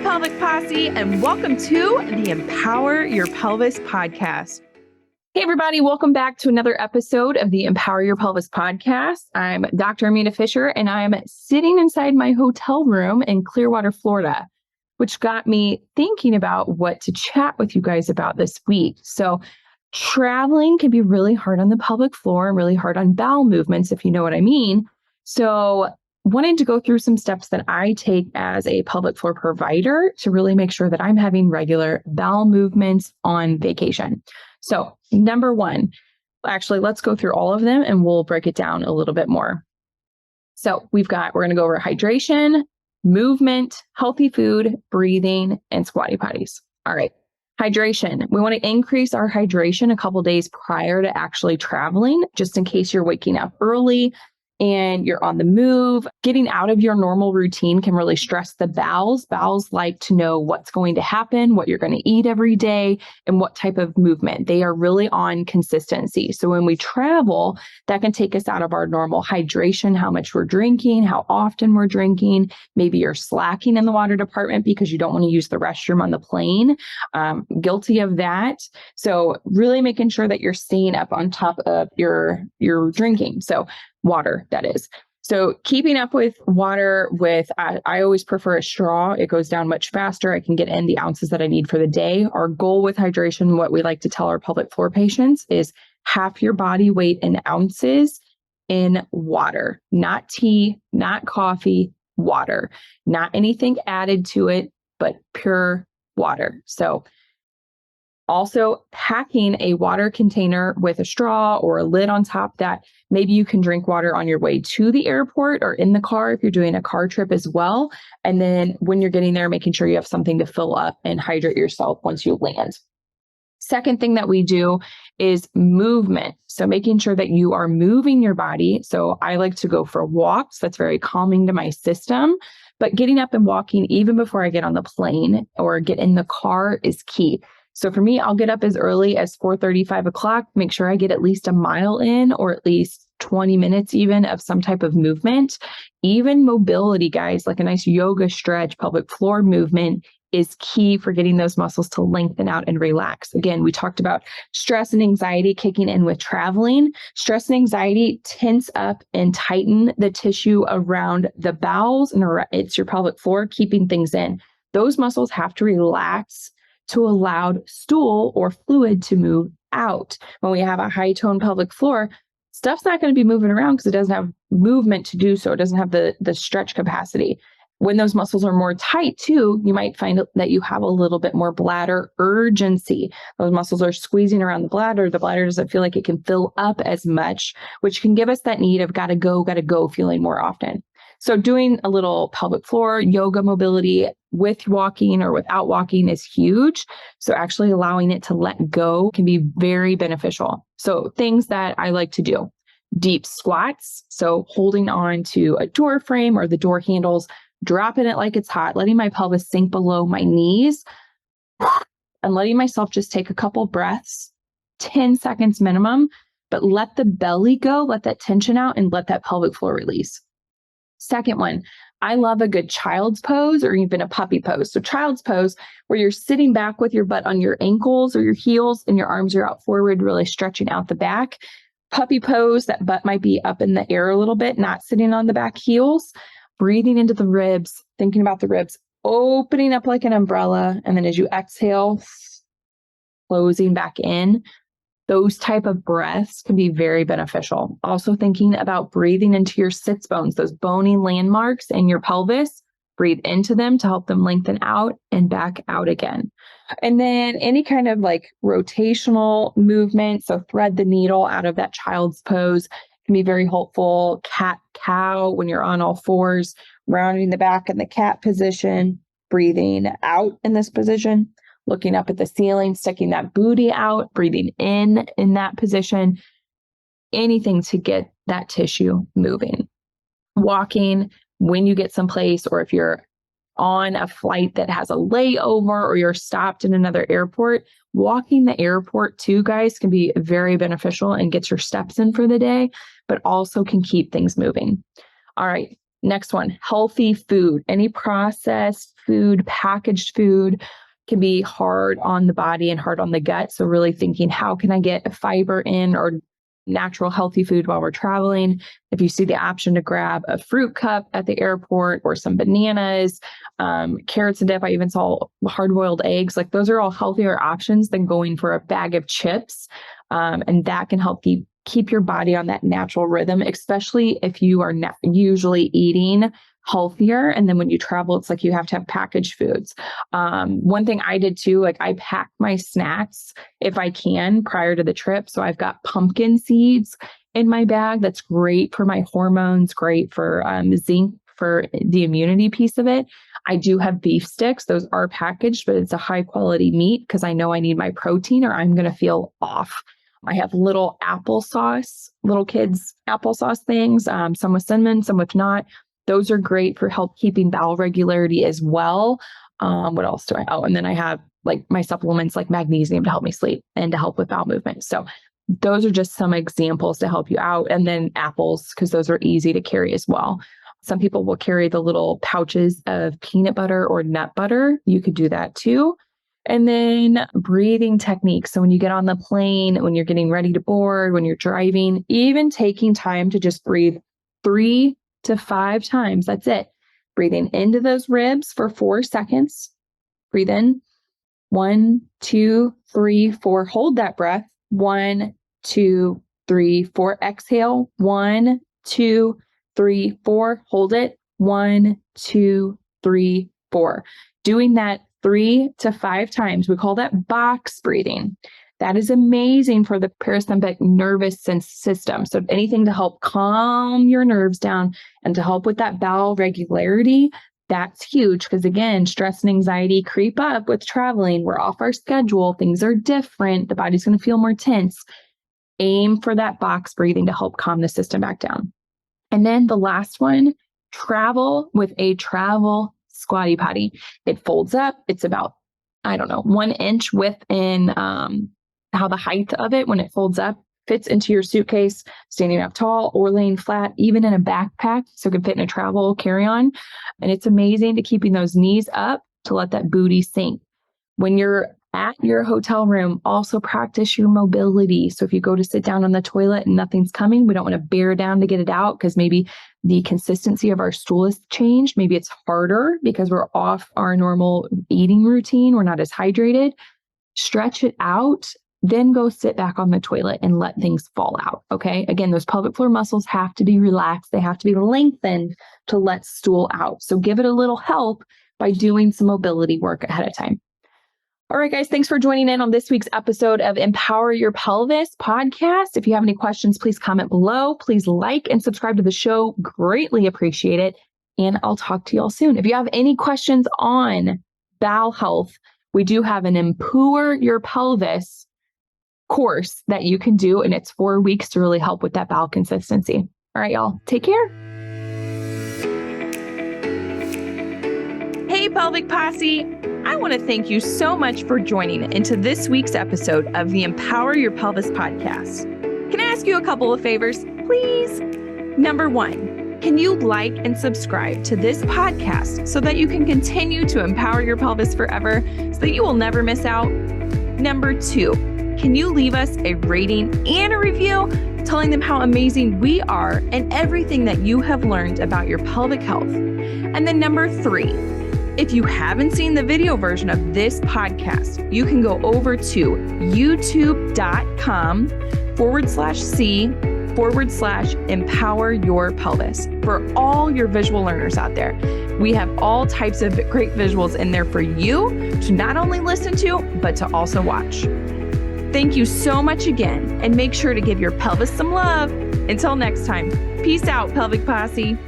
Pelvic Posse, and welcome to the Empower Your Pelvis Podcast. Hey, everybody, welcome back to another episode of the Empower Your Pelvis Podcast. I'm Dr. Amita Fisher, and I'm sitting inside my hotel room in Clearwater, Florida, which got me thinking about what to chat with you guys about this week. So traveling can be really hard on the pelvic floor and really hard on bowel movements, if you know what I mean. So wanted to go through some steps that I take as a pelvic floor provider to really make sure that I'm having regular bowel movements on vacation. So number one, actually, let's go through all of them and we'll break it down a little bit more. So we're going to go over hydration, movement, healthy food, breathing, and squatty potties. All right. Hydration. We want to increase our hydration a couple days prior to actually traveling, just in case you're waking up early and you're on the move. Getting out of your normal routine can really stress the bowels. Bowels like to know what's going to happen, what you're going to eat every day, and what type of movement. They are really on consistency. So when we travel, that can take us out of our normal hydration, how much we're drinking, how often we're drinking. Maybe you're slacking in the water department because you don't want to use the restroom on the plane. Guilty of that. So really making sure that you're staying up on top of your drinking. So water, that is. So keeping up with water I always prefer a straw. It goes down much faster. I can get in the ounces that I need for the day. Our goal with hydration, what we like to tell our pelvic floor patients, is half your body weight in ounces in water, not tea, not coffee, water, not anything added to it, but pure water. So also packing a water container with a straw or a lid on top that maybe you can drink water on your way to the airport or in the car if you're doing a car trip as well. And then when you're getting there, making sure you have something to fill up and hydrate yourself once you land. Second thing that we do is movement. So making sure that you are moving your body. So I like to go for walks. That's very calming to my system. But getting up and walking even before I get on the plane or get in the car is key. So for me, I'll get up as early as 4:30, 5 o'clock, make sure I get at least a mile in or at least 20 minutes even of some type of movement. Even mobility, guys, like a nice yoga stretch, pelvic floor movement is key for getting those muscles to lengthen out and relax. Again, we talked about stress and anxiety kicking in with traveling. Stress and anxiety tense up and tighten the tissue around the bowels and it's your pelvic floor keeping things in. Those muscles have to relax to allow stool or fluid to move out. When we have a high tone pelvic floor, stuff's not going to be moving around because it doesn't have movement to do so. It doesn't have the stretch capacity. When those muscles are more tight too, you might find that you have a little bit more bladder urgency. Those muscles are squeezing around the bladder. The bladder doesn't feel like it can fill up as much, which can give us that need of gotta go feeling more often. So doing a little pelvic floor yoga mobility with walking or without walking is huge. So actually allowing it to let go can be very beneficial. So things that I like to do: deep squats. So holding on to a door frame or the door handles, dropping it like it's hot, letting my pelvis sink below my knees and letting myself just take a couple breaths, 10 seconds minimum, but let the belly go, let that tension out and let that pelvic floor release. Second one, I love a good child's pose or even a puppy pose. So child's pose, where you're sitting back with your butt on your ankles or your heels and your arms are out forward, really stretching out the back. Puppy pose, that butt might be up in the air a little bit, not sitting on the back heels, breathing into the ribs, thinking about the ribs, opening up like an umbrella. And then as you exhale, closing back in. Those type of breaths can be very beneficial. Also thinking about breathing into your sits bones, those bony landmarks in your pelvis, breathe into them to help them lengthen out and back out again. And then any kind of like rotational movement, so thread the needle out of that child's pose can be very helpful. Cat, cow, when you're on all fours, rounding the back in the cat position, breathing out in this position. Looking up at the ceiling, sticking that booty out, breathing in that position, anything to get that tissue moving. Walking when you get someplace, or if you're on a flight that has a layover or you're stopped in another airport, walking the airport too, guys, can be very beneficial and get your steps in for the day, but also can keep things moving. All right. Next one, healthy food. Any processed food, packaged food can be hard on the body and hard on the gut. So really thinking, how can I get fiber in or natural healthy food while we're traveling? If you see the option to grab a fruit cup at the airport or some bananas, carrots and dip, I even saw hard-boiled eggs. Like those are all healthier options than going for a bag of chips. And that can help keep your body on that natural rhythm, especially if you are usually eating healthier. And then when you travel, it's like you have to have packaged foods. One thing I did too, like I pack my snacks if I can prior to the trip. So I've got pumpkin seeds in my bag. That's great for my hormones, great for zinc for the immunity piece of it. I do have beef sticks. Those are packaged, but it's a high quality meat because I know I need my protein or I'm going to feel off. I have little applesauce, little kids applesauce things, some with cinnamon, some with not. Those are great for help keeping bowel regularity as well. What else do I? Oh, and then I have like my supplements like magnesium to help me sleep and to help with bowel movement. So those are just some examples to help you out. And then apples, because those are easy to carry as well. Some people will carry the little pouches of peanut butter or nut butter. You could do that too. And then breathing techniques. So when you get on the plane, when you're getting ready to board, when you're driving, even taking time to just breathe 3 to 5 times. That's it. Breathing into those ribs for 4 seconds. Breathe in. 1, 2, 3, 4. Hold that breath. 1, 2, 3, 4. Exhale. 1, 2, 3, 4. Hold it. 1, 2, 3, 4. Doing that 3 to 5 times. We call that box breathing. That is amazing for the parasympathetic nervous system. So anything to help calm your nerves down and to help with that bowel regularity, that's huge. Because again, stress and anxiety creep up with traveling. We're off our schedule. Things are different. The body's going to feel more tense. Aim for that box breathing to help calm the system back down. And then the last one, travel with a travel squatty potty. It folds up. It's about, 1 inch width in how the height of it, when it folds up, fits into your suitcase, standing up tall or laying flat, even in a backpack. So it can fit in a travel carry-on. And it's amazing to keeping those knees up to let that booty sink. When you're at your hotel room, also practice your mobility. So if you go to sit down on the toilet and nothing's coming, we don't want to bear down to get it out because maybe the consistency of our stool has changed. Maybe it's harder because we're off our normal eating routine. We're not as hydrated. Stretch it out, then go sit back on the toilet and let things fall out. Okay. Again, those pelvic floor muscles have to be relaxed. They have to be lengthened to let stool out. So give it a little help by doing some mobility work ahead of time. All right, guys, thanks for joining in on this week's episode of Empower Your Pelvis Podcast. If you have any questions, please comment below. Please like and subscribe to the show. Greatly appreciate it. And I'll talk to you all soon. If you have any questions on bowel health, we do have an Empower Your Pelvis course that you can do, and it's 4 weeks to really help with that bowel consistency. All right, y'all, take care. Hey, Pelvic Posse. I want to thank you so much for joining into this week's episode of the Empower Your Pelvis Podcast. Can I ask you a couple of favors, please? Number 1, can you like and subscribe to this podcast so that you can continue to empower your pelvis forever so that you will never miss out? Number 2, can you leave us a rating and a review telling them how amazing we are and everything that you have learned about your pelvic health? And then number 3, if you haven't seen the video version of this podcast, you can go over to youtube.com/C/Empower Your Pelvis for all your visual learners out there. We have all types of great visuals in there for you to not only listen to, but to also watch. Thank you so much again, and make sure to give your pelvis some love. Until next time, peace out, Pelvic Posse.